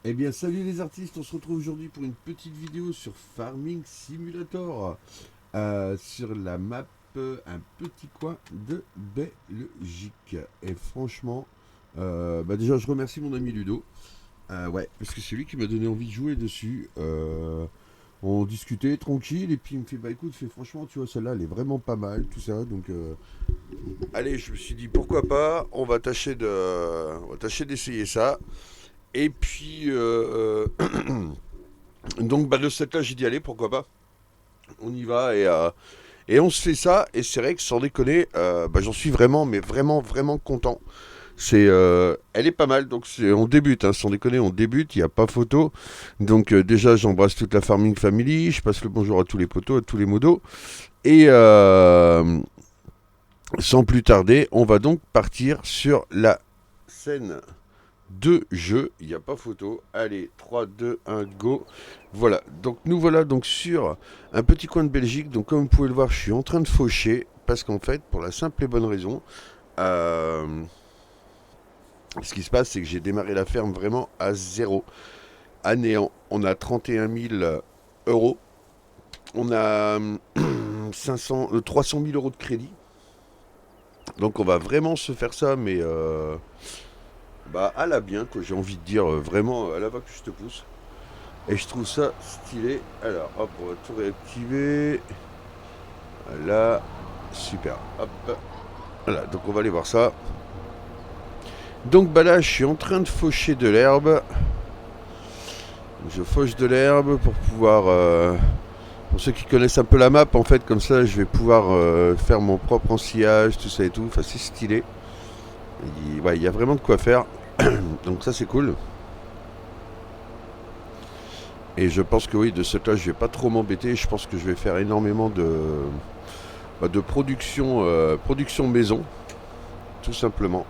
Eh bien, salut les artistes, on se retrouve aujourd'hui pour une petite vidéo sur Farming Simulator, sur la map un petit coin de Belgique. Et franchement, déjà je remercie mon ami Ludo, ouais, parce que c'est lui qui m'a donné envie de jouer dessus. On discutait tranquille et puis il me fait bah écoute, franchement, tu vois, celle-là elle est vraiment pas mal, tout ça, donc allez, je me suis dit pourquoi pas, on va tâcher d'essayer ça. Et puis, donc, de cette là, j'ai dit, allez, pourquoi pas. On y va et on se fait ça. Et c'est vrai que sans déconner, j'en suis vraiment, mais vraiment, vraiment content. Elle est pas mal. Donc, on débute, hein, sans déconner, on débute. Il n'y a pas photo. Donc, déjà, j'embrasse toute la Farming Family. Je passe le bonjour à tous les potos, à tous les modos. Et sans plus tarder, on va donc partir sur la scène de jeu, il n'y a pas photo. Allez, 3, 2, 1, go. Voilà, donc nous voilà donc sur un petit coin de Belgique. Donc comme vous pouvez le voir, je suis en train de faucher. Parce qu'en fait, pour la simple et bonne raison, euh, ce qui se passe, c'est que j'ai démarré la ferme vraiment à zéro, à néant. On a 31 000 euros. On a 300 000 euros de crédit. Donc on va vraiment se faire ça, mais à la bien, quoi. J'ai envie de dire vraiment à la va que je te pousse. Et je trouve ça stylé. Alors, hop, on va tout réactiver. Voilà, super. Hop, voilà, donc on va aller voir ça. Donc là, je suis en train de faucher de l'herbe. Je fauche de l'herbe pour pouvoir... pour ceux qui connaissent un peu la map, en fait, comme ça, je vais pouvoir faire mon propre ensillage, tout ça et tout. Enfin, c'est stylé. Il y a vraiment de quoi faire. Donc ça, c'est cool. Et je pense que oui, de ce cas, je vais pas trop m'embêter. Je pense que je vais faire énormément de production, production maison, tout simplement.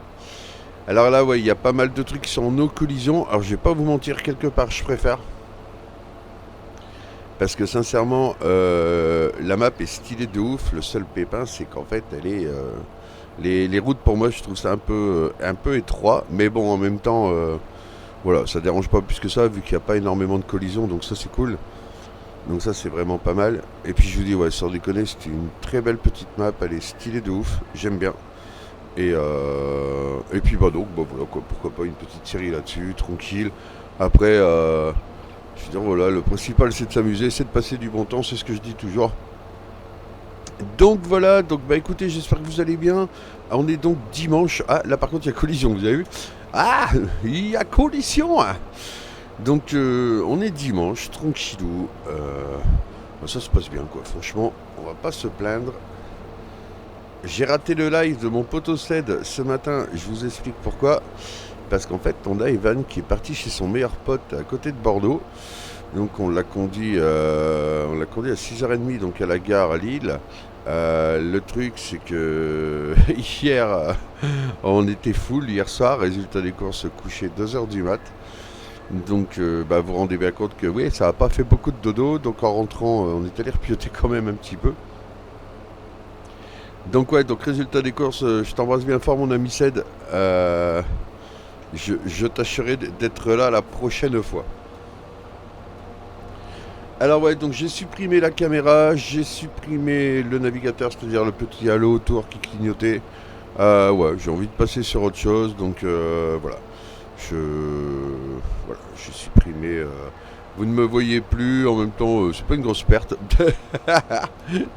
Alors là, ouais, il y a pas mal de trucs qui sont en no collision. Alors je vais pas vous mentir, quelque part, je préfère. Parce que sincèrement, la map est stylée de ouf. Le seul pépin, c'est qu'en fait, elle est... les routes, pour moi, je trouve ça un peu étroit. Mais bon, en même temps, voilà, ça dérange pas plus que ça, vu qu'il n'y a pas énormément de collisions. Donc ça, c'est cool. Donc ça, c'est vraiment pas mal. Et puis je vous dis, ouais, sans déconner, c'était une très belle petite map. Elle est stylée de ouf. J'aime bien. Et puis donc, voilà, quoi, pourquoi pas une petite série là-dessus, tranquille. Après, je veux dire, voilà, le principal c'est de s'amuser, c'est de passer du bon temps, c'est ce que je dis toujours. Donc voilà, donc écoutez, j'espère que vous allez bien. On est donc dimanche. Ah, là par contre, il y a collision, vous avez vu? Ah, il y a collision, hein. Donc on est dimanche, tranquillou. Ça se passe bien, quoi. Franchement, on va pas se plaindre. J'ai raté le live de mon poteau sled ce matin, je vous explique pourquoi. Parce qu'en fait, on a Evan qui est parti chez son meilleur pote à côté de Bordeaux. Donc on l'a conduit à 6h30 donc à la gare à Lille. Le truc c'est que hier on était full hier soir, résultat des courses couché 2h du mat. Donc vous vous rendez bien compte que oui, ça n'a pas fait beaucoup de dodo. Donc en rentrant, on est allé repioter quand même un petit peu. Donc ouais, donc résultat des courses, je t'embrasse bien fort mon ami Ced. Je tâcherai d'être là la prochaine fois. Alors ouais, donc j'ai supprimé la caméra, j'ai supprimé le navigateur, c'est-à-dire le petit halo autour qui clignotait. Ouais, j'ai envie de passer sur autre chose, donc voilà. Je voilà, j'ai supprimé. Vous ne me voyez plus, en même temps, c'est pas une grosse perte.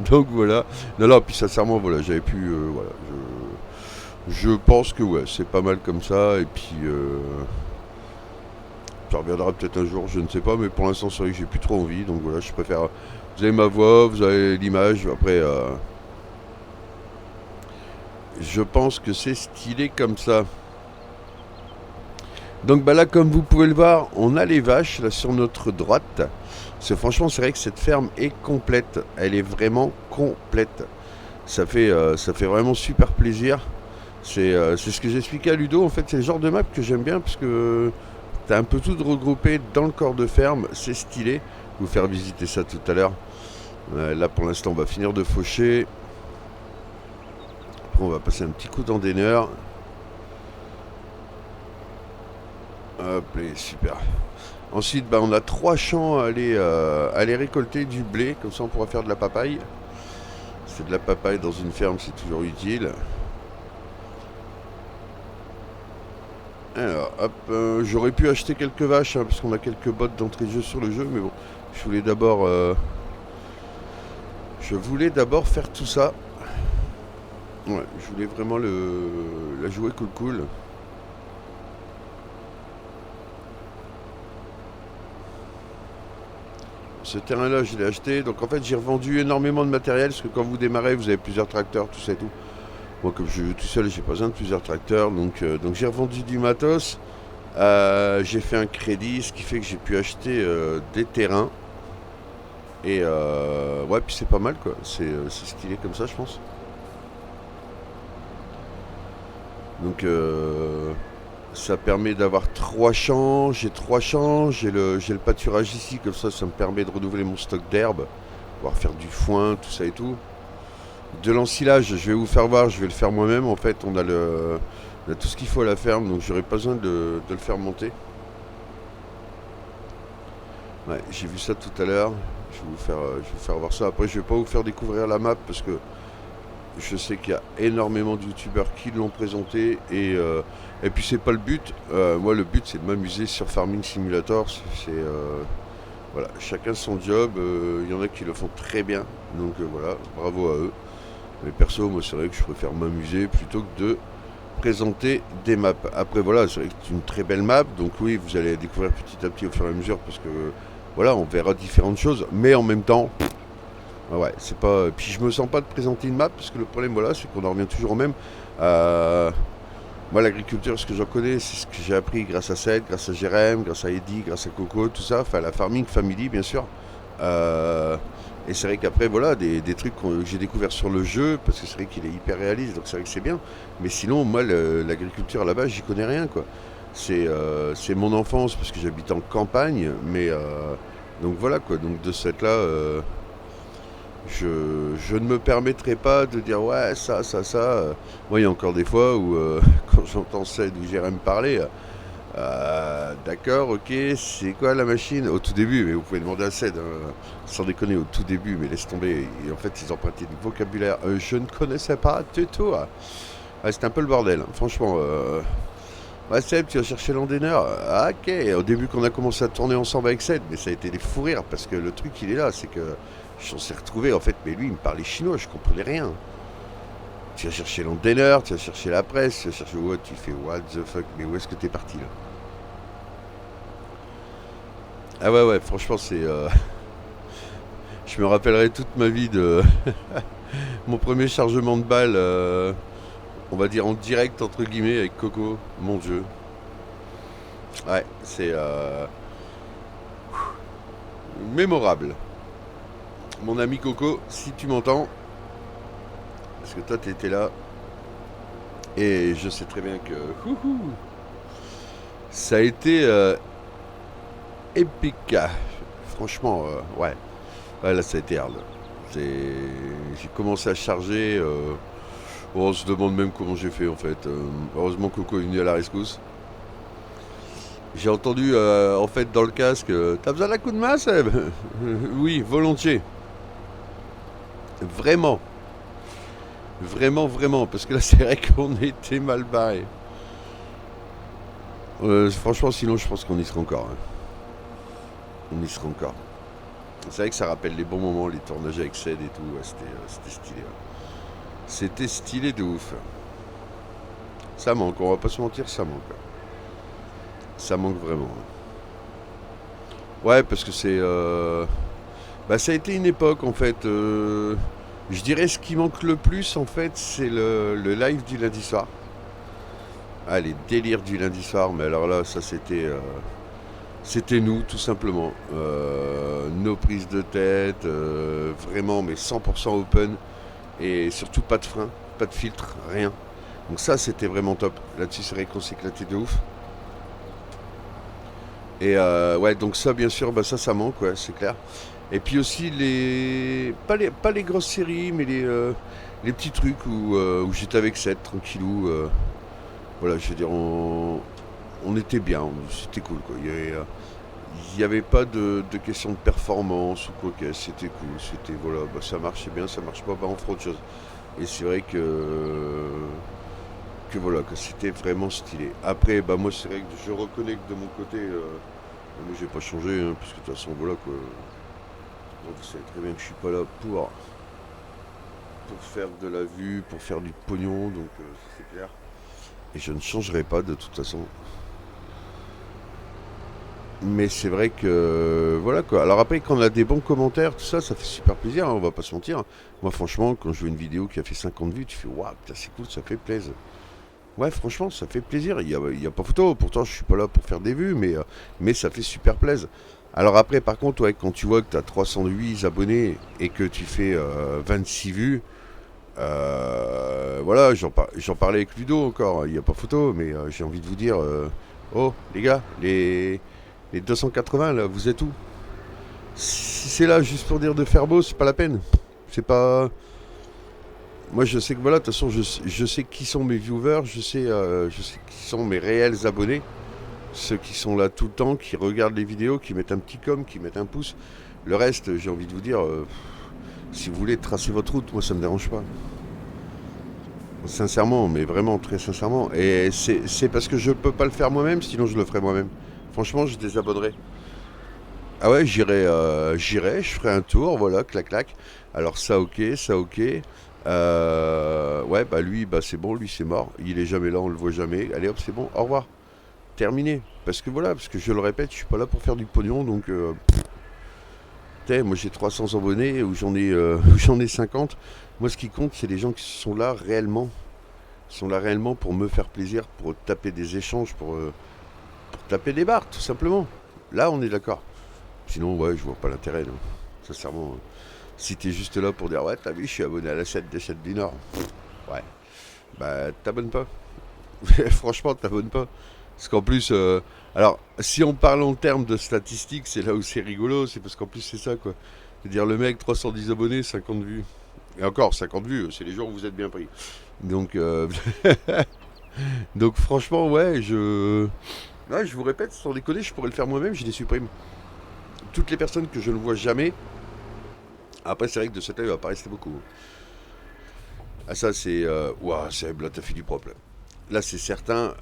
Donc voilà. Non, non, puis sincèrement, voilà, j'avais pu, voilà, je pense que ouais, c'est pas mal comme ça, et puis ça reviendra peut-être un jour, je ne sais pas, mais pour l'instant, c'est vrai que j'ai plus trop envie, donc voilà, je préfère. Vous avez ma voix, vous avez l'image, après, je pense que c'est stylé comme ça. Donc là, comme vous pouvez le voir, on a les vaches là sur notre droite. Franchement, c'est vrai que cette ferme est complète. Elle est vraiment complète. Ça fait vraiment super plaisir. C'est ce que j'expliquais à Ludo. En fait, c'est le genre de map que j'aime bien parce que t'as un peu tout regroupé dans le corps de ferme. C'est stylé. Je vais vous faire visiter ça tout à l'heure. Là, pour l'instant, on va finir de faucher. Après, on va passer un petit coup d'endaineur. Hop, et super. Ensuite, bah, on a 3 champs à aller récolter du blé, comme ça on pourra faire de la papaye. C'est de la papaye dans une ferme, c'est toujours utile. Alors, hop, j'aurais pu acheter quelques vaches, hein, parce qu'on a quelques bottes d'entrée de jeu sur le jeu, mais bon, je voulais d'abord faire tout ça. Ouais, je voulais vraiment la jouer cool. Ce terrain-là, je l'ai acheté. Donc en fait, j'ai revendu énormément de matériel parce que quand vous démarrez, vous avez plusieurs tracteurs, tout ça et tout. Moi, comme je joue tout seul, j'ai pas besoin de plusieurs tracteurs. Donc j'ai revendu du matos. J'ai fait un crédit, ce qui fait que j'ai pu acheter des terrains. Et ouais, puis c'est pas mal quoi. C'est stylé comme ça, je pense. Donc ça permet d'avoir 3 champs. J'ai 3 champs. J'ai le pâturage ici, comme ça me permet de renouveler mon stock d'herbe. Pouvoir faire du foin, tout ça et tout. De l'ensilage, je vais vous faire voir, je vais le faire moi-même. En fait, on a tout ce qu'il faut à la ferme, donc j'aurai pas besoin de le faire monter. Ouais, j'ai vu ça tout à l'heure. Je vais vous faire voir ça. Après, je vais pas vous faire découvrir la map parce que je sais qu'il y a énormément de youtubeurs qui l'ont présenté et puis c'est pas le but. Moi, le but c'est de m'amuser sur Farming Simulator. Voilà, chacun son job. Il y en a qui le font très bien, donc voilà, bravo à eux. Mais perso, moi, c'est vrai que je préfère m'amuser plutôt que de présenter des maps. Après, voilà, c'est vrai que c'est une très belle map. Donc oui, vous allez découvrir petit à petit au fur et à mesure parce que, voilà, on verra différentes choses. Mais en même temps, ouais, c'est pas... Puis je me sens pas de présenter une map parce que le problème, voilà, c'est qu'on en revient toujours au même. Euh, Moi, l'agriculture, ce que j'en connais, c'est ce que j'ai appris grâce à Seth, grâce à Jérém, grâce à Eddy, grâce à Coco, tout ça. Enfin, la farming family, bien sûr. Euh, et c'est vrai qu'après, voilà, des trucs que j'ai découvert sur le jeu, parce que c'est vrai qu'il est hyper réaliste, donc c'est vrai que c'est bien. Mais sinon, moi, l'agriculture là-bas, j'y connais rien, quoi. C'est mon enfance, parce que j'habite en campagne, mais donc voilà, quoi. Donc de cette là, je ne me permettrai pas de dire ouais, ça. Moi, il y a encore des fois où, quand j'entends Ced ou Jérém parler, d'accord, ok, c'est quoi la machine? Au tout début, mais vous pouvez demander à Ced, hein, sans déconner, au tout début, mais laisse tomber. Et en fait, ils empruntaient du vocabulaire. Je ne connaissais pas du tout. Ouais, c'était un peu le bordel, hein, franchement. Ouais, Seb, tu vas chercher l'endaineur. Ah, ok. Au début, qu'on a commencé à tourner ensemble avec Seb, mais ça a été des fous rires parce que le truc, il est là, c'est que je s'en suis retrouvé en fait, mais lui, il me parlait chinois, je comprenais rien. Tu vas chercher l'endaineur, tu vas chercher la presse, tu vas chercher what, tu fais what the fuck, mais où est-ce que t'es parti là? Ah ouais, ouais, franchement, je me rappellerai toute ma vie de mon premier chargement de balle, on va dire en direct, entre guillemets, avec Coco, mon dieu. Ouais, c'est mémorable. Mon ami Coco, si tu m'entends, parce que toi t'étais là, et je sais très bien que ça a été épique. Franchement, ouais. Ouais, là ça a été hard. J'ai commencé à charger. On se demande même comment j'ai fait en fait. Heureusement Coco est venu à la rescousse. J'ai entendu en fait dans le casque, t'as besoin d'un coup de main, Seb? Oui, volontiers. Vraiment. Vraiment, vraiment. Parce que là c'est vrai qu'on était mal barré. Franchement, sinon je pense qu'on y sera encore, hein. On y sera encore. C'est vrai que ça rappelle les bons moments, les tournages avec Ced et tout. Ouais, c'était stylé. Ouais. C'était stylé de ouf. Ça manque, on va pas se mentir, ça manque. Ça manque vraiment. Ouais, parce que bah, ça a été une époque en fait. Je dirais ce qui manque le plus en fait, c'est le live du lundi soir. Ah, les délires du lundi soir, mais alors là, ça c'était nous, tout simplement. Nos prises de tête, vraiment, mais 100% open. Et surtout pas de frein, pas de filtre, rien. Donc ça, c'était vraiment top. Là-dessus, c'est vrai qu'on s'est éclaté de ouf. Et ouais, donc ça, bien sûr, bah ça manque, ouais, c'est clair. Et puis aussi, pas les grosses séries, mais les petits trucs où j'étais avec Seth, tranquillou. Voilà, je veux dire, on était bien, c'était cool quoi. Il n'y avait pas de question de performance ou quoi que c'était cool. C'était voilà, bah, ça marchait bien, ça marche pas, bah, on fera autre chose. Et c'est vrai que voilà, que c'était vraiment stylé. Après, bah moi c'est vrai que je reconnais que de mon côté, moi j'ai pas changé, hein, puisque de toute façon voilà quoi. Donc, vous savez très bien que je suis pas là pour faire de la vue, pour faire du pognon, donc c'est clair. Et je ne changerai pas de toute façon. Mais c'est vrai que voilà quoi. Alors après quand on a des bons commentaires, tout ça, ça fait super plaisir, hein, on va pas se mentir. Moi franchement, quand je vois une vidéo qui a fait 50 vues, tu fais waouh, putain, c'est cool, ça fait plaisir. Ouais, franchement, ça fait plaisir. Il y a pas photo. Pourtant, je suis pas là pour faire des vues, mais ça fait super plaisir. Alors après, par contre, ouais, quand tu vois que tu as 308 abonnés et que tu fais 26 vues, voilà, j'en parlais avec Ludo encore. Il n'y a pas photo, mais j'ai envie de vous dire, oh les gars, les 280 là, vous êtes où? Si c'est là juste pour dire de faire beau, c'est pas la peine. C'est pas. Moi, je sais que voilà, de toute façon, je sais qui sont mes viewers, je sais qui sont mes réels abonnés, ceux qui sont là tout le temps, qui regardent les vidéos, qui mettent un petit com, qui mettent un pouce. Le reste, j'ai envie de vous dire, si vous voulez tracer votre route, moi, ça me dérange pas. Sincèrement, mais vraiment très sincèrement. Et c'est parce que je peux pas le faire moi-même, sinon je le ferai moi-même. Franchement, je désabonnerai. Ah ouais, j'irai, je ferai un tour, voilà, clac clac. Alors ça ok, ça ok. Ouais, bah lui, bah c'est bon, lui c'est mort. Il est jamais là, on le voit jamais. Allez hop, c'est bon, au revoir. Terminé. Parce que voilà, parce que je le répète, je suis pas là pour faire du pognon, donc moi j'ai 300 abonnés ou où j'en ai 50. Moi ce qui compte, c'est les gens qui sont là réellement. Ils sont là réellement pour me faire plaisir, pour taper des échanges, pour taper des barres, tout simplement. Là, on est d'accord. Sinon, ouais, je vois pas l'intérêt, non. Sincèrement, si t'es juste là pour dire, ouais, t'as vu, je suis abonné à la chaîne des chaînes du Nord. Ouais, bah, t'abonnes pas. Franchement, t'abonnes pas. Parce qu'en plus, alors, si on parle en termes de statistiques, c'est là où c'est rigolo, c'est parce qu'en plus, c'est ça, quoi. C'est-à-dire, le mec, 310 abonnés, 50 vues. Et encore, 50 vues, c'est les jours où vous êtes bien pris. Donc, donc franchement, ouais, ouais, je vous répète, sans déconner, je pourrais le faire moi-même, je les supprime. Toutes les personnes que je ne vois jamais. Après, c'est vrai que de cette là, il va pas rester beaucoup. Ah, ça, c'est. Ouah, c'est là, t'as fait du propre. Là, c'est certain.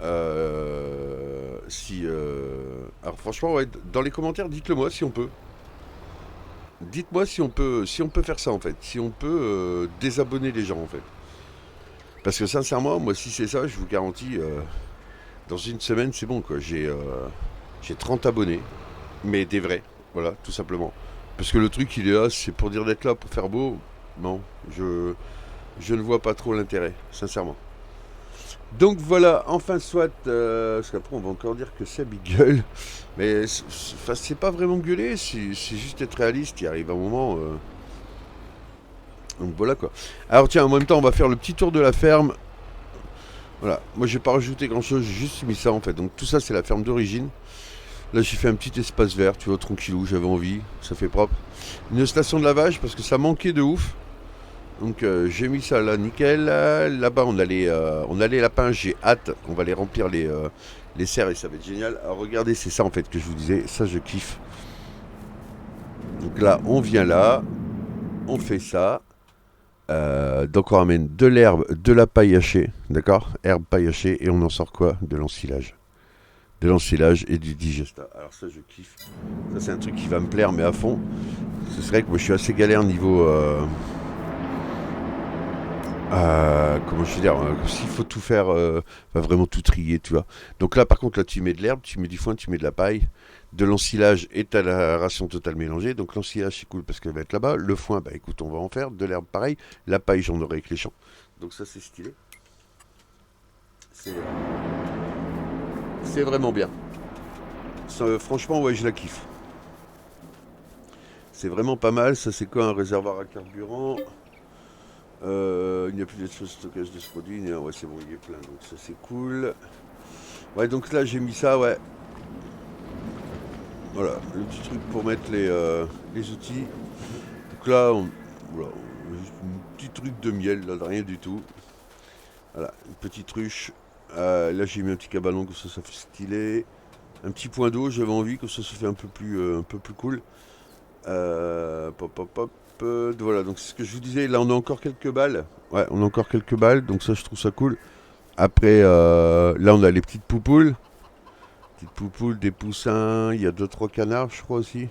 Si. Alors, franchement, ouais, dans les commentaires, dites-le moi si on peut. Dites-moi si on peut faire ça en fait. Si on peut désabonner les gens en fait. Parce que sincèrement, moi, si c'est ça, je vous garantis, dans une semaine, c'est bon quoi. J'ai 30 abonnés, mais des vrais. Voilà, tout simplement. Parce que le truc, il est là, c'est pour dire d'être là, pour faire beau. Non, je ne vois pas trop l'intérêt, sincèrement. Donc voilà, enfin soit, parce qu'après on va encore dire que c'est Big Gueule, mais c'est pas vraiment gueuler, c'est juste être réaliste, il arrive un moment. Donc voilà quoi. Alors tiens, en même temps on va faire le petit tour de la ferme. Voilà, moi j'ai pas rajouté grand chose, j'ai juste mis ça en fait. Donc tout ça c'est la ferme d'origine. Là j'ai fait un petit espace vert, tu vois, tranquillou, j'avais envie, ça fait propre. Une station de lavage parce que ça manquait de ouf. Donc j'ai mis ça là, nickel. Là-bas on a les lapins, j'ai hâte. On va les remplir les serres et ça va être génial. Alors regardez, c'est ça en fait que je vous disais, ça je kiffe. Donc là on vient là, on fait ça. Donc on ramène de l'herbe, de la paille hachée, d'accord? Herbe paille hachée et on en sort quoi? De l'ensilage. De l'ensilage et du digesta. Alors ça je kiffe. Ça c'est un truc qui va me plaire mais à fond. Ce serait que moi je suis assez galère niveau... comment je veux dire, s'il faut tout faire, va vraiment tout trier, tu vois. Donc là, par contre, là, tu mets de l'herbe, tu mets du foin, tu mets de la paille, de l'ensilage et t'as la ration totale mélangée. Donc l'ensilage, c'est cool parce qu'elle va être là-bas. Le foin, bah écoute, on va en faire. De l'herbe, pareil. La paille, j'en aurai avec les champs. Donc ça, c'est stylé. C'est vraiment bien. Ça, franchement, ouais, je la kiffe. C'est vraiment pas mal. Ça, c'est quoi un réservoir à carburant? Il n'y a plus d'espace de stockage de ce produit. Ouais, c'est bon, il est plein. Donc ça, c'est cool. Ouais, donc là, j'ai mis ça, ouais. Voilà, le petit truc pour mettre les outils. Donc là, voilà, juste un petit truc de miel, là, de rien du tout. Voilà, une petite ruche. Là j'ai mis un petit cabanon que ça fait stylé. Un petit point d'eau, j'avais envie que ça se fait un peu plus cool. Pop, pop, pop. Voilà, donc c'est ce que je vous disais. Là, on a encore quelques balles. Ouais, on a encore quelques balles, donc ça, je trouve ça cool. Après, là, on a les petites poupoules. Petites poupoules, des poussins. Il y a deux trois canards, je crois aussi.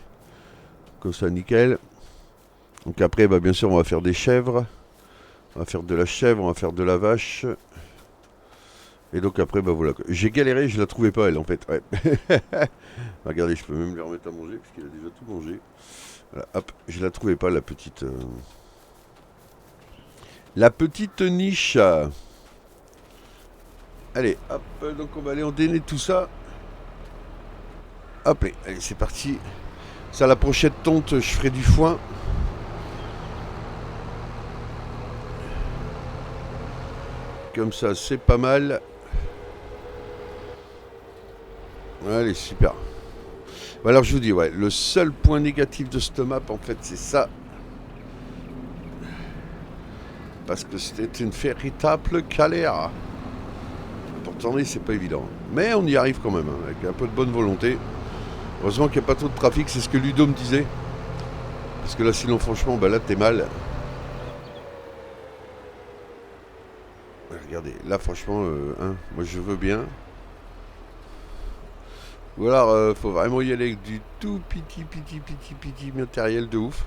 Comme ça, nickel. Donc après, bah, bien sûr, on va faire des chèvres. On va faire de la chèvre, on va faire de la vache. Et donc après, bah voilà. J'ai galéré, je la trouvais pas, elle, en fait. Ouais. Regardez, je peux même lui remettre à manger, parce qu'il a déjà tout mangé. Voilà, hop, je la trouvais pas, la petite... La petite niche. Allez, hop, donc on va aller endainer tout ça. Hop, allez, c'est parti. Ça, la prochaine tonte, je ferai du foin. Comme ça, c'est pas mal. Allez, super. Bon, alors, je vous dis, ouais, le seul point négatif de cette map, en fait, c'est ça. Parce que c'était une véritable galère. Pourtant, c'est pas évident. Mais on y arrive quand même, hein, avec un peu de bonne volonté. Heureusement qu'il n'y a pas trop de trafic, c'est ce que Ludo me disait. Parce que là, sinon, franchement, bah là, t'es mal. Ouais, regardez, là, franchement, hein, moi, je veux bien. Ou alors, faut vraiment y aller avec du tout petit matériel de ouf.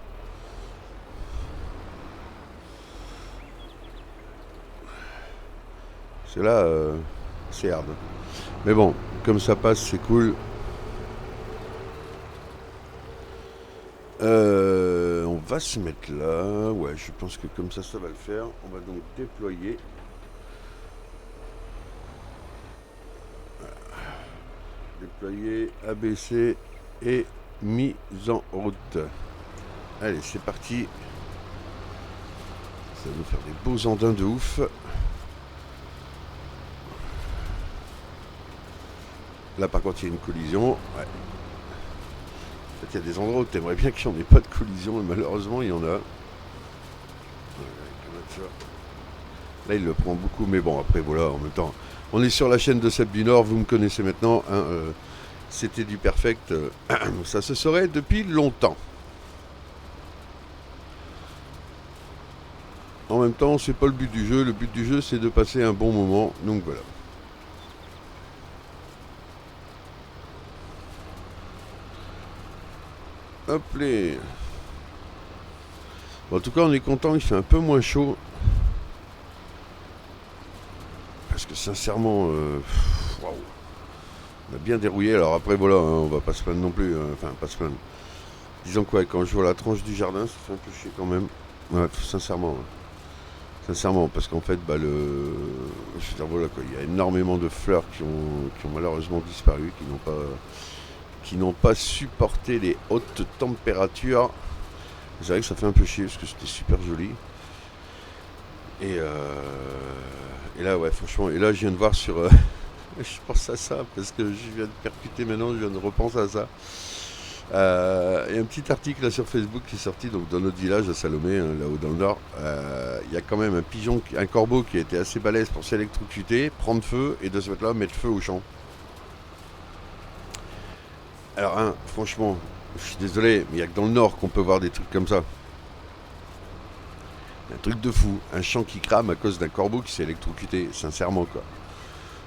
C'est là, c'est hard. Mais bon, comme ça passe, c'est cool. On va se mettre là. Ouais, je pense que comme ça va le faire. On va donc déployer. Déployer, ABC et mise en route. Allez, c'est parti. Ça va nous faire des beaux andins de ouf. Là, par contre, il y a une collision. Ouais. En fait, il y a des endroits où tu aimerais bien qu'il n'y en ait pas de collision, et malheureusement, il y en a. Là, il le prend beaucoup, mais bon, après, voilà, en même temps. On est sur la chaîne de Seb du Nord, vous me connaissez maintenant. Hein, c'était du perfect. Ça se saurait depuis longtemps. En même temps, c'est pas le but du jeu. Le but du jeu, c'est de passer un bon moment. Donc voilà. Hop les. Bon, en tout cas, on est content. Il fait un peu moins chaud. Parce que sincèrement, waouh. On a bien dérouillé. Alors après, voilà, hein, on va pas se plaindre non plus. Enfin, pas se plaindre. Disons que ouais, quand je vois la tranche du jardin, ça fait un peu chier quand même. Ouais, sincèrement. Ouais. Sincèrement, parce qu'en fait, bah, je veux dire, voilà, quoi, il y a énormément de fleurs qui ont malheureusement disparu, qui n'ont pas supporté les hautes températures. C'est vrai que ça fait un peu chier parce que c'était super joli. Et là, ouais, franchement, et là, je viens de voir sur. Je pense à ça parce que je viens de percuter maintenant, je viens de repenser à ça. Il y a un petit article là sur Facebook qui est sorti donc dans notre village à Salomé, hein, là-haut dans le nord. Il y a quand même un pigeon, un corbeau qui a été assez balèze pour s'électrocuter, prendre feu et de ce fait-là mettre feu au champ. Alors, hein, franchement, je suis désolé, mais il n'y a que dans le nord qu'on peut voir des trucs comme ça. Un truc de fou, un champ qui crame à cause d'un corbeau qui s'est électrocuté, sincèrement quoi.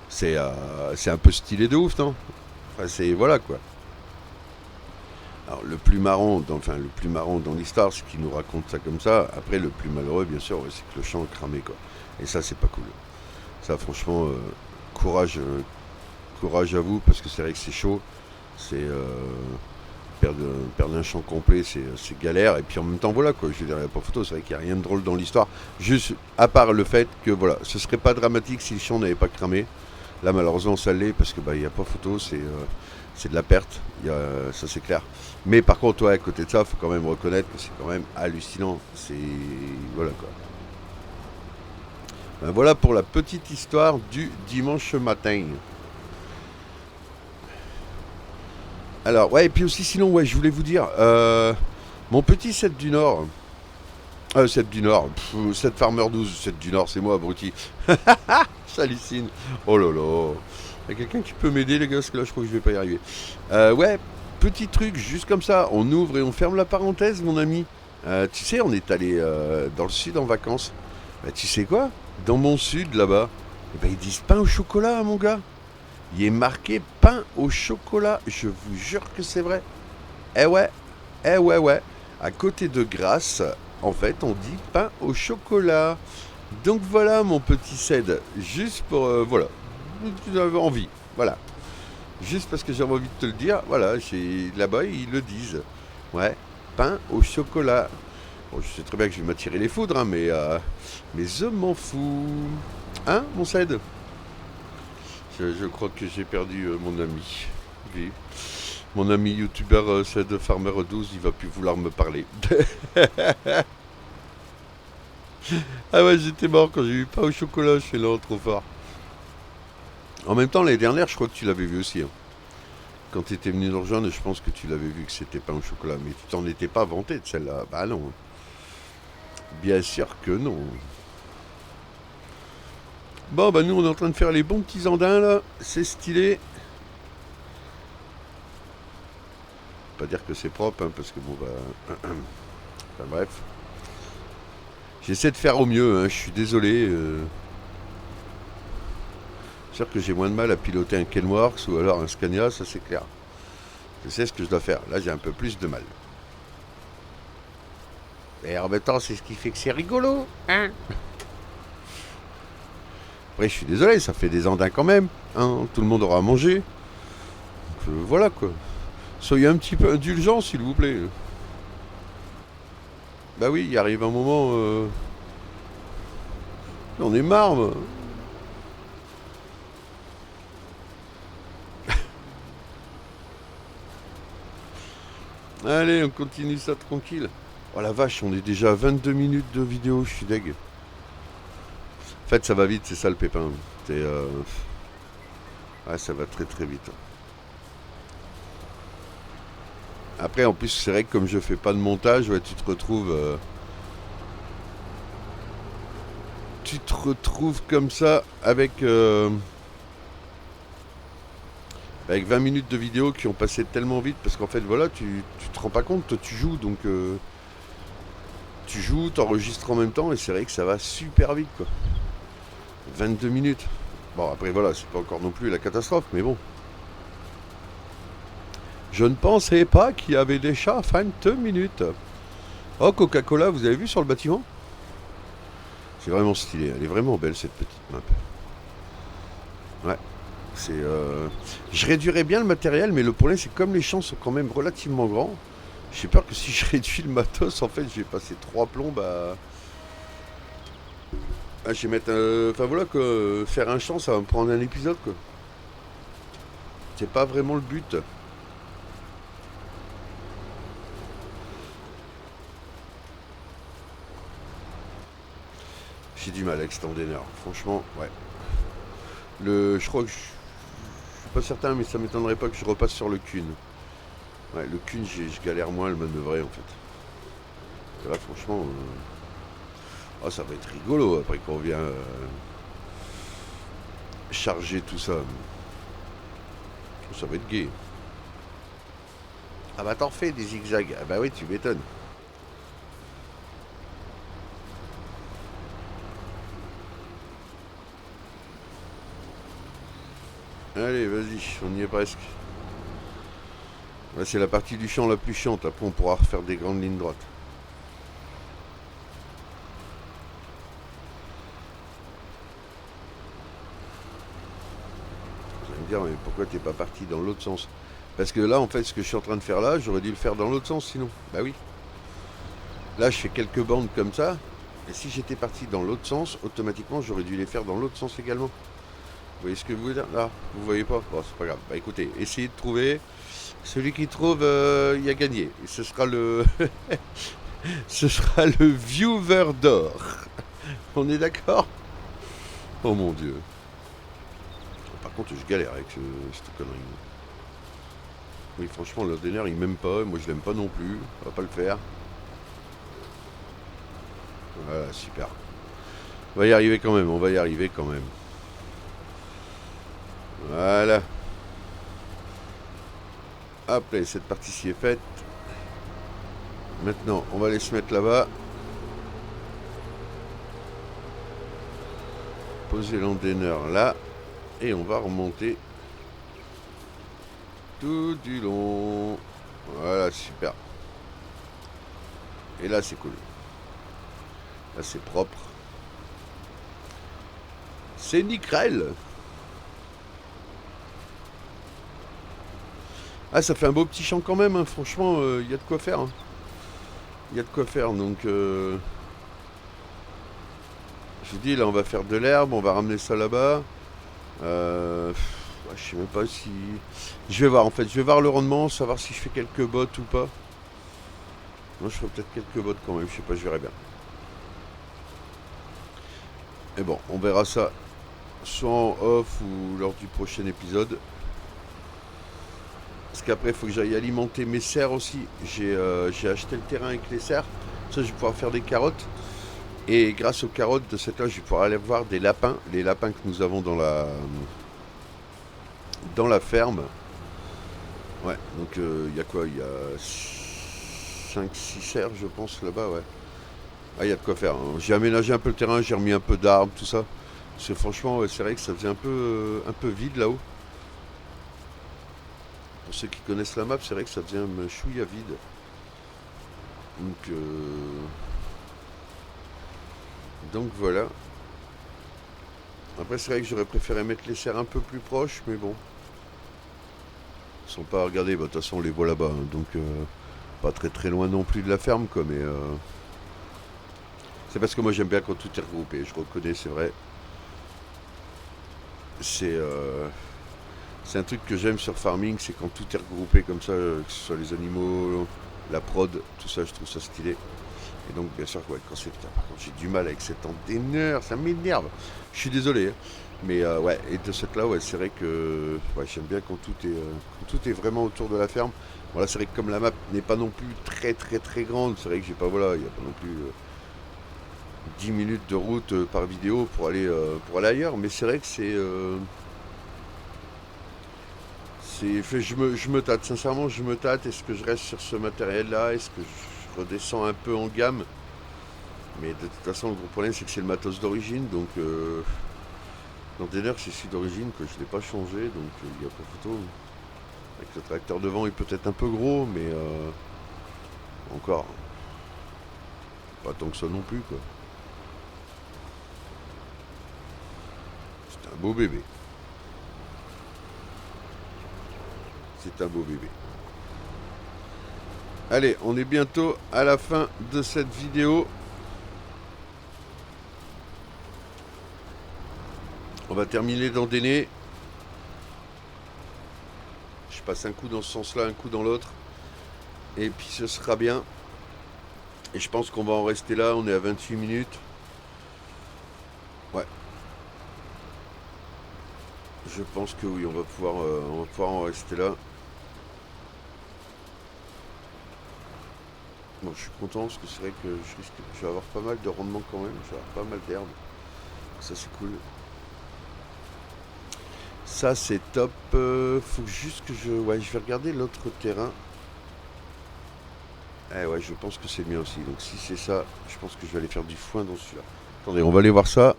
C'est un peu stylé de ouf, non? Enfin, c'est voilà quoi. Alors le plus marrant, le plus marrant dans l'histoire, c'est qu'il nous raconte ça comme ça. Après, le plus malheureux, bien sûr, ouais, c'est que le champ a cramé quoi. Et ça, c'est pas cool. Ça, franchement, courage, courage à vous, parce que c'est vrai que c'est chaud. C'est perdre, perdre un champ complet, c'est galère. Et puis en même temps, voilà quoi. Je veux dire, il n'y a pas photo. C'est vrai qu'il n'y a rien de drôle dans l'histoire. Juste à part le fait que voilà, ce serait pas dramatique si le champ n'avait pas cramé. Là, malheureusement, ça l'est parce que bah, il n'y a pas photo. C'est de la perte. Ça, c'est clair. Mais par contre, ouais, à côté de ça, il faut quand même reconnaître que c'est quand même hallucinant. C'est. Voilà quoi. Ben, voilà pour la petite histoire du dimanche matin. Alors, ouais, et puis aussi, sinon, ouais, je voulais vous dire, mon petit set du Nord, 7 du Nord. 7 Farmer 12. 7 du Nord, c'est moi, abruti. J'hallucine. Oh là là. Y a quelqu'un qui peut m'aider, les gars, parce que là, je crois que je vais pas y arriver. Ouais, petit truc, juste comme ça. On ouvre et on ferme la parenthèse, mon ami. Tu sais, on est allé dans le sud en vacances. Bah, tu sais quoi? Dans mon sud, là-bas, eh ben, ils disent pain au chocolat, mon gars. Il est marqué pain au chocolat. Je vous jure que c'est vrai. Eh ouais, eh ouais, ouais. À côté de Grasse, en fait, on dit pain au chocolat. Donc voilà, mon petit Ced. Juste pour... voilà. Tu avais envie. Voilà. Juste parce que j'avais envie de te le dire. Voilà, là-bas, ils le disent. Ouais, pain au chocolat. Bon, je sais très bien que je vais m'attirer les foudres, hein, mais je m'en fous. Hein, mon Ced? Je crois que j'ai perdu mon ami. Oui. Mon ami youtubeur Ced Farmer 12, il va plus vouloir me parler. Ah ouais, j'étais mort quand j'ai eu pain au chocolat chez l'autre, trop fort. En même temps, l'année dernière, je crois que tu l'avais vu aussi, hein. Quand tu étais venu nous rejoindre, je pense que tu l'avais vu que c'était pain au chocolat. Mais tu t'en étais pas vanté de celle-là. Bah non. Bien sûr que non. Bon, bah nous, on est en train de faire les bons petits andins, là. C'est stylé. Pas dire que c'est propre, hein, parce que bon, bah... enfin bref. J'essaie de faire au mieux, hein, je suis désolé. C'est sûr que j'ai moins de mal à piloter un Kenworks ou alors un Scania, ça c'est clair. Je sais ce que je dois faire. Là, j'ai un peu plus de mal. Et en même temps, c'est ce qui fait que c'est rigolo, hein. Après, je suis désolé, ça fait des andins quand même, hein. Tout le monde aura à manger. Donc, voilà, quoi. Soyez un petit peu indulgents, s'il vous plaît. Bah oui, il arrive un moment... on est marre, moi. Allez, on continue ça tranquille. Oh la vache, on est déjà à 22 minutes de vidéo, je suis deg. En fait, ça va vite, c'est ça le pépin. Ouais, ça va très très vite. Après, en plus, c'est vrai que comme je fais pas de montage, ouais, tu te retrouves comme ça avec 20 minutes de vidéo qui ont passé tellement vite parce qu'en fait, voilà, tu te rends pas compte, toi tu joues, donc tu joues, t'enregistres en même temps et c'est vrai que ça va super vite, quoi. 22 minutes. Bon, après, voilà, c'est pas encore non plus la catastrophe, mais bon. Je ne pensais pas qu'il y avait déjà 22 minutes. Oh, Coca-Cola, vous avez vu sur le bâtiment? C'est vraiment stylé, elle est vraiment belle cette petite map. Ouais, je réduirais bien le matériel, mais le problème c'est que comme les champs sont quand même relativement grands, j'ai peur que si je réduis le matos, en fait, je vais passer 3 plombes à... je vais mettre enfin voilà, que faire un champ, ça va me prendre un épisode, quoi. C'est pas vraiment le but. J'ai du mal avec cet container. Franchement, ouais. Je crois que je suis pas certain, mais ça m'étonnerait pas que je repasse sur le Kun. Ouais, le Kun, je galère moins à le manœuvrer en fait. Et là, franchement, oh, ça va être rigolo après qu'on vient charger tout ça. Ça va être gai. Ah bah t'en fais des zigzags. Ah bah oui, tu m'étonnes. Allez, vas-y, on y est presque. Là, c'est la partie du champ la plus chiante. Après, on pourra refaire des grandes lignes droites. Vous allez me dire, mais pourquoi t'es pas parti dans l'autre sens? Parce que là, en fait, ce que je suis en train de faire là, j'aurais dû le faire dans l'autre sens sinon. Bah oui. Là, je fais quelques bandes comme ça. Et si j'étais parti dans l'autre sens, automatiquement, j'aurais dû les faire dans l'autre sens également. Vous voyez ce que je veux dire? Là, vous voyez pas? Bon, c'est pas grave. Bah écoutez, essayez de trouver. Celui qui trouve, il a gagné. Et ce sera le... ce sera le viewer d'or. On est d'accord? Oh mon dieu. Par contre, je galère avec cette connerie. Oui, franchement, le DNR, il m'aime pas. Moi, je l'aime pas non plus. On va pas le faire. Voilà, super. On va y arriver quand même, on va y arriver quand même. Voilà. Hop là, cette partie-ci est faite. Maintenant, on va aller se mettre là-bas. Poser l'endaineur là. Et on va remonter tout du long. Voilà, super. Et là, c'est cool. Là, c'est propre. C'est nickel. Ah, ça fait un beau petit champ quand même, hein. Franchement, il y a de quoi faire. Il y a de quoi faire, donc... J'ai dit, là, on va faire de l'herbe, on va ramener ça là-bas. Je sais même pas si... Je vais voir, en fait. Je vais voir le rendement, savoir si je fais quelques bottes ou pas. Moi, je ferai peut-être quelques bottes quand même. Je sais pas, je verrai bien. Et bon, on verra ça soit en off ou lors du prochain épisode. Parce qu'après, il faut que j'aille alimenter mes serres aussi. J'ai acheté le terrain avec les serres. Ça, je vais pouvoir faire des carottes. Et grâce aux carottes de cette là, je vais pouvoir aller voir des lapins. Les lapins que nous avons dans la ferme. Ouais, donc il y a quoi? Il y a 5-6 serres, je pense, là-bas, ouais. Ah, il y a de quoi faire, hein. J'ai aménagé un peu le terrain, j'ai remis un peu d'arbres, tout ça. Parce que franchement, ouais, c'est vrai que ça faisait un peu vide là-haut. Pour ceux qui connaissent la map, c'est vrai que ça faisait un chouïa vide. Donc voilà. Après, c'est vrai que j'aurais préféré mettre les serres un peu plus proches, mais bon. Ils sont pas à regarder, bah, de toute façon, on les voit là-bas. Hein, donc, pas très très loin non plus de la ferme, quoi, mais... C'est parce que moi, j'aime bien quand tout est regroupé. Je reconnais, c'est vrai. C'est un truc que j'aime sur Farming, c'est quand tout est regroupé comme ça, que ce soit les animaux, la prod, tout ça, je trouve ça stylé. Et donc, bien sûr, ouais, quand c'est... Par contre, j'ai du mal avec cet endaineur, ça m'énerve. Je suis désolé, hein. Mais ouais, et de cette là, ouais, c'est vrai que ouais, j'aime bien quand tout est vraiment autour de la ferme. Voilà, c'est vrai que comme la map n'est pas non plus très très très grande, c'est vrai que j'ai pas, voilà, il n'y a pas non plus 10 minutes de route par vidéo pour aller ailleurs, mais c'est vrai que je me tâte, sincèrement, je me tâte. Est-ce que je reste sur ce matériel-là? Est-ce que je redescends un peu en gamme? Mais de toute façon, le gros problème, c'est que c'est le matos d'origine. Donc, l'endaineur, c'est celui d'origine, que je ne l'ai pas changé. Donc, il n'y a pas photo. Avec le tracteur devant, il peut être un peu gros, mais encore, pas tant que ça non plus, quoi. C'est un beau bébé. C'est un beau bébé. Allez, on est bientôt à la fin de cette vidéo. On va terminer d'endainer. Je passe un coup dans ce sens-là, un coup dans l'autre. Et puis ce sera bien. Et je pense qu'on va en rester là. On est à 28 minutes. Ouais. Je pense que oui, on va pouvoir en rester là. Bon, je suis content parce que c'est vrai que je vais avoir pas mal de rendement quand même. Je vais avoir pas mal d'herbe. Ça, c'est cool. Ça, c'est top. Faut juste que ouais, je vais regarder l'autre terrain. Eh ouais, je pense que c'est bien aussi. Donc si c'est ça, je pense que je vais aller faire du foin dans celui-là. Attendez, on va aller voir ça.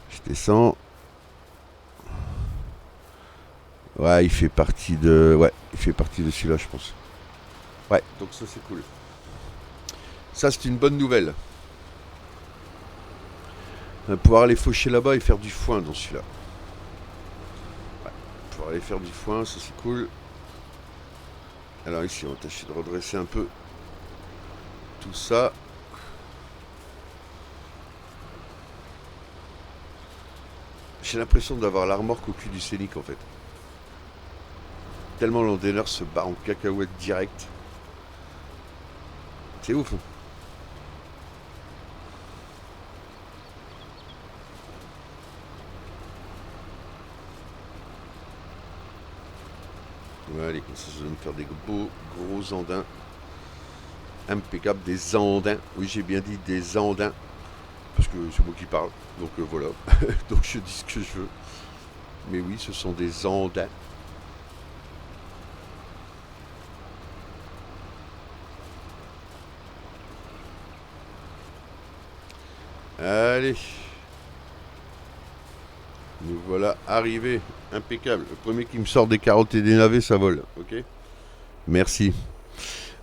Je descends. Ouais, il fait partie de... Ouais, il fait partie de celui-là, je pense. Ouais, donc ça, c'est cool. Ça, c'est une bonne nouvelle. On va pouvoir aller faucher là-bas et faire du foin dans celui-là. Ouais, pouvoir aller faire du foin, ça, c'est cool. Alors ici, on va tâcher de redresser un peu tout ça. J'ai l'impression d'avoir la remorque au cul du Scénic en fait. Tellement l'endaineur se bat en cacahuète direct. C'est ouf. Hein. Allez, comme ça, je vais me faire des beaux gros andins. Impeccable, des andins. Oui, j'ai bien dit des andins. parce que c'est moi qui parle. Donc voilà, donc je dis ce que je veux. Mais oui, ce sont des andins. Allez, nous voilà arrivés. Impeccable. Le premier qui me sort des carottes et des navets, ça vole. Ok. Merci.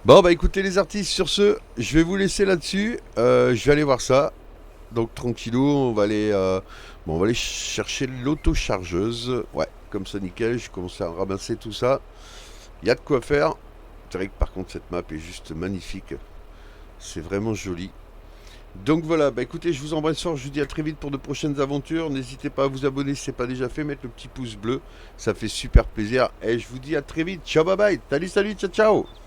Bon, bah écoutez les artistes, sur ce, je vais vous laisser là-dessus. Je vais aller voir ça. Donc tranquillou, on va aller chercher l'autochargeuse. Ouais, comme ça nickel, je commence à ramasser tout ça. Il y a de quoi faire. C'est vrai que par contre cette map est juste magnifique. C'est vraiment joli. Donc voilà, bah écoutez, je vous embrasse fort, je vous dis à très vite pour de prochaines aventures. N'hésitez pas à vous abonner si ce n'est pas déjà fait, mettre le petit pouce bleu, ça fait super plaisir. Et je vous dis à très vite, ciao bye bye, salut salut, ciao ciao.